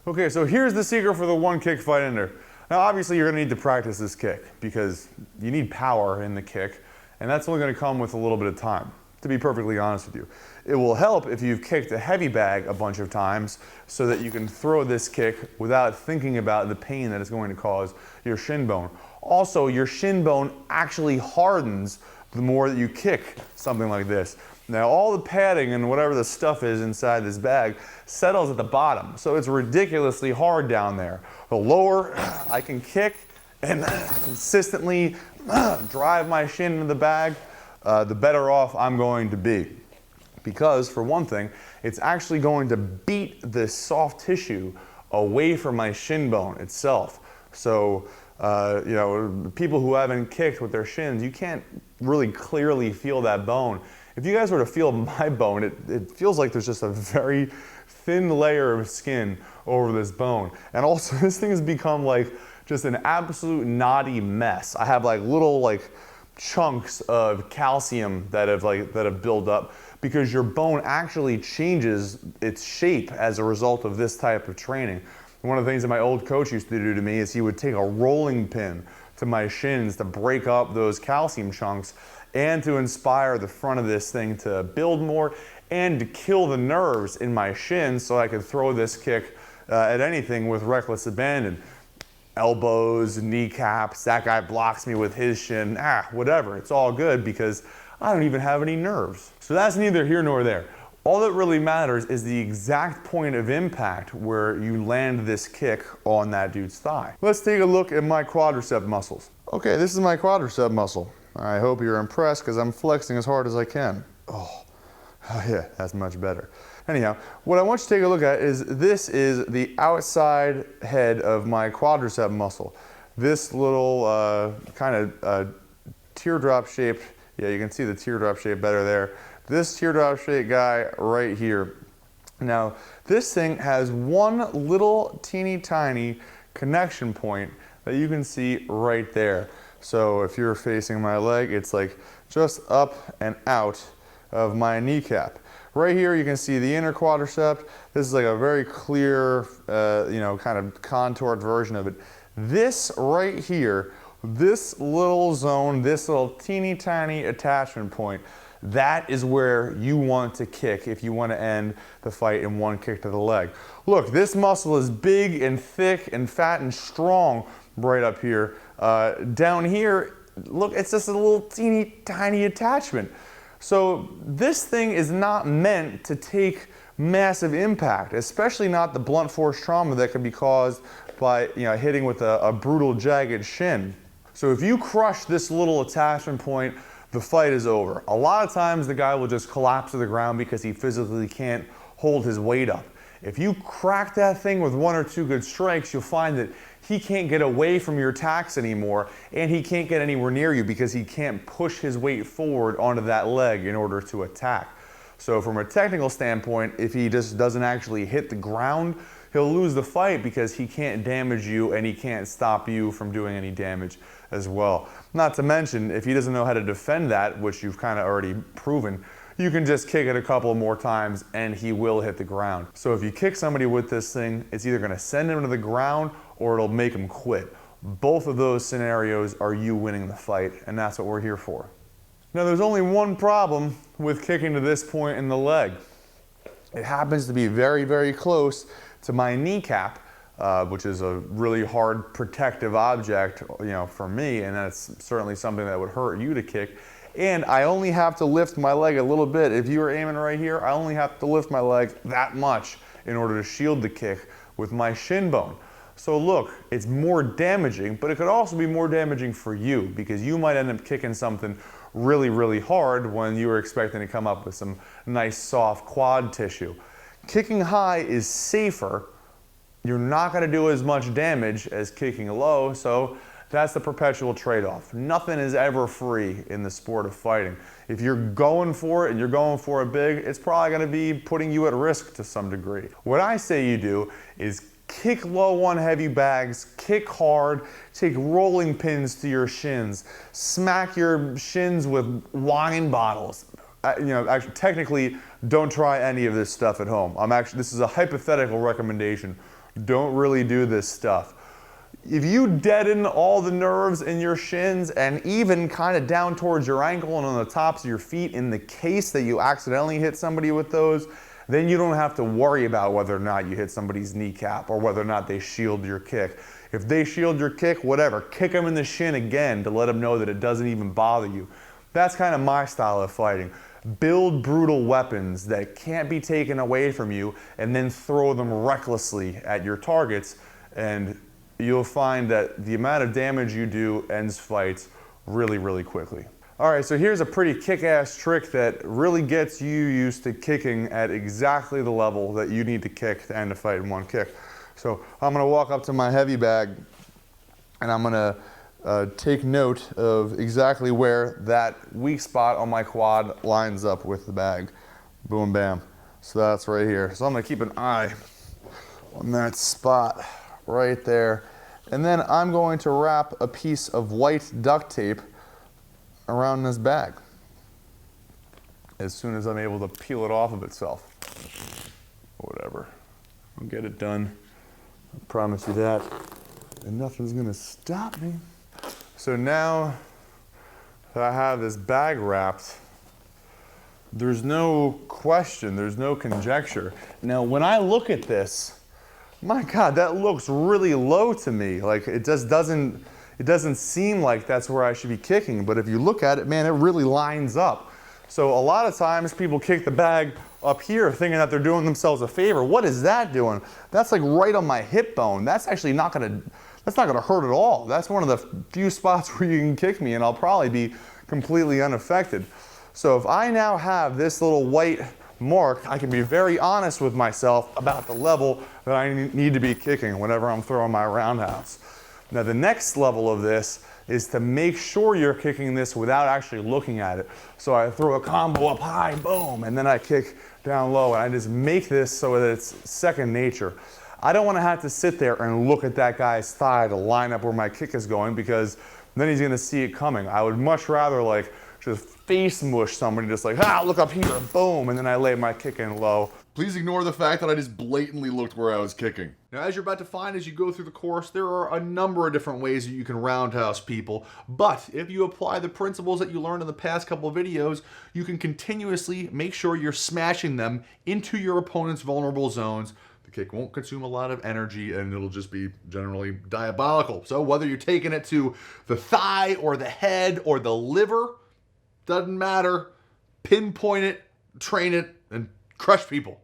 Okay, so here's the secret for the one kick fight ender. Now obviously you're gonna need to practice this kick because you need power in the kick, and that's only gonna come with a little bit of time, to be perfectly honest with you. It will help if you've kicked a heavy bag a bunch of times so that you can throw this kick without thinking about the pain that it's going to cause your shin bone. Also, your shin bone actually hardens the more that you kick something like this. Now all the padding and whatever the stuff is inside this bag settles at the bottom, so it's ridiculously hard down there. The lower I can kick and consistently drive my shin into the bag, the better off I'm going to be. Because for one thing, it's actually going to beat this soft tissue away from my shin bone itself. So, you know, people who haven't kicked with their shins, you can't really clearly feel that bone. If you guys were to feel my bone, it feels like there's just a very thin layer of skin over this bone. And also this thing has become like just an absolute knotty mess. I have like little like chunks of calcium that have built up because your bone actually changes its shape as a result of this type of training. One of the things that my old coach used to do to me is he would take a rolling pin to my shins to break up those calcium chunks and to inspire the front of this thing to build more and to kill the nerves in my shins so I could throw this kick at anything with reckless abandon. Elbows, kneecaps, that guy blocks me with his shin, whatever, it's all good because I don't even have any nerves. So that's neither here nor there. All that really matters is the exact point of impact where you land this kick on that dude's thigh. Let's take a look at my quadricep muscles. Okay, this is my quadricep muscle. I hope you're impressed because I'm flexing as hard as I can. Oh yeah, that's much better. Anyhow, what I want you to take a look at is this is the outside head of my quadricep muscle. This little kind of teardrop shaped, yeah, you can see the teardrop shape better there. This teardrop shaped guy right here. Now, this thing has one little teeny tiny connection point that you can see right there. So if you're facing my leg, it's like just up and out of my kneecap. Right here you can see the inner quadricep. This is like a very clear, you know, kind of contoured version of it. This right here, this little zone, this little teeny tiny attachment point, that is where you want to kick if you want to end the fight in one kick to the leg. Look, this muscle is big and thick and fat and strong right up here. Down here, look, it's just a little teeny tiny attachment. So this thing is not meant to take massive impact, especially not the blunt force trauma that can be caused by, you know, hitting with a brutal jagged shin. So if you crush this little attachment point, the fight is over. A lot of times the guy will just collapse to the ground because he physically can't hold his weight up. If you crack that thing with one or two good strikes, you'll find that he can't get away from your attacks anymore, and he can't get anywhere near you because he can't push his weight forward onto that leg in order to attack. So from a technical standpoint, if he just doesn't actually hit the ground, he'll lose the fight because he can't damage you and he can't stop you from doing any damage as well. Not to mention, if he doesn't know how to defend that, which you've kind of already proven, you can just kick it a couple more times and he will hit the ground. So if you kick somebody with this thing, it's either going to send him to the ground or it'll make him quit. Both of those scenarios are you winning the fight, and that's what we're here for. Now there's only one problem with kicking to this point in the leg. It happens to be very, very close to my kneecap, which is a really hard protective object, you know, for me, and that's certainly something that would hurt you to kick. And I only have to lift my leg a little bit. If you were aiming right here, I only have to lift my leg that much in order to shield the kick with my shin bone. So look, it's more damaging, but it could also be more damaging for you because you might end up kicking something really, really hard when you were expecting to come up with some nice soft quad tissue. Kicking high is safer. You're not going to do as much damage as kicking low, so that's the perpetual trade-off. Nothing is ever free in the sport of fighting. If you're going for it and you're going for it big, it's probably going to be putting you at risk to some degree. What I say you do is kick low on heavy bags, kick hard, take rolling pins to your shins, smack your shins with wine bottles. You know, actually, technically, don't try any of this stuff at home. This is a hypothetical recommendation. don't really do this stuff. If you deaden all the nerves in your shins and even kind of down towards your ankle and on the tops of your feet in the case that you accidentally hit somebody with those, then you don't have to worry about whether or not you hit somebody's kneecap or whether or not they shield your kick. If they shield your kick, whatever, kick them in the shin again to let them know that it doesn't even bother you. That's kind of my style of fighting. Build brutal weapons that can't be taken away from you and then throw them recklessly at your targets, and you'll find that the amount of damage you do ends fights really, really quickly. All right, so here's a pretty kick-ass trick that really gets you used to kicking at exactly the level that you need to kick to end a fight in one kick. So I'm gonna walk up to my heavy bag and I'm gonna take note of exactly where that weak spot on my quad lines up with the bag. Boom, bam. So that's right here. So I'm gonna keep an eye on that spot right there. And then I'm going to wrap a piece of white duct tape around this bag as soon as I'm able to peel it off of itself. Whatever. I'll get it done. I promise you that. And nothing's gonna stop me. So now that I have this bag wrapped, there's no question, there's no conjecture. Now when I look at this, my God, that looks really low to me. Like it just doesn't seem like that's where I should be kicking. But if you look at it, man, it really lines up. So a lot of times people kick the bag up here thinking that they're doing themselves a favor. What is that doing? That's like right on my hip bone. That's actually not gonna hurt at all. That's one of the few spots where you can kick me and I'll probably be completely unaffected. So if I now have this little white mark, I can be very honest with myself about the level that I need to be kicking whenever I'm throwing my roundhouse. Now the next level of this is to make sure you're kicking this without actually looking at it. So I throw a combo up high, boom, and then I kick down low, and I just make this so that it's second nature. I don't want to have to sit there and look at that guy's thigh to line up where my kick is going, because then he's going to see it coming. I would much rather like just face mush somebody, just like, look up here, boom, and then I lay my kick in low. Please ignore the fact that I just blatantly looked where I was kicking. Now, as you're about to find as you go through the course, there are a number of different ways that you can roundhouse people, but if you apply the principles that you learned in the past couple of videos, you can continuously make sure you're smashing them into your opponent's vulnerable zones. The kick won't consume a lot of energy and it'll just be generally diabolical. So whether you're taking it to the thigh or the head or the liver, doesn't matter. Pinpoint it, train it, and crush people.